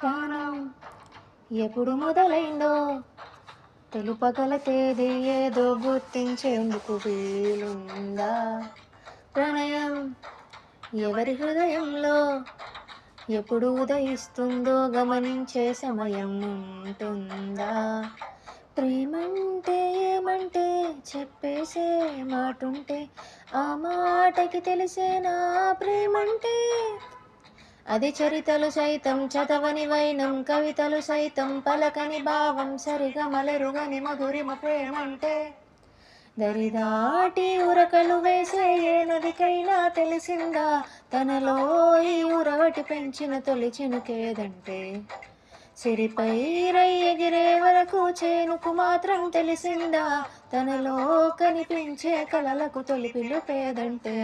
ప్రాణం ఎప్పుడు మొదలైందో తెలుపగల తేదీ ఏదో గుర్తించేందుకు వీలుందా? ప్రణయం ఎవరి హృదయంలో ఎప్పుడు ఉదయిస్తుందో గమనించే సమయం ఉంటుందా? ప్రేమంటే ఏమంటే చెప్పేసే మాటుంటే ఆ మాటకి తెలిసేనా ప్రేమంటే? అది చరితలు సైతం చదవని వైనం, కవితలు సైతం పలకని భావం, సరిగమలెరుగని మధురిమ ప్రేమంటే. దరిదాటి ఉరకలు వేసే ఏ నదికైనా తెలిసిందా తనలో ఈ ఉరవటి పెంచిన తొలి చినుకేదంటే? సిరిపై రై ఎగిరే వరకు చేనుకు మాత్రం తెలిసిందా తనలో కనిపించే కలలకు తొలి పిలుపేదంటే?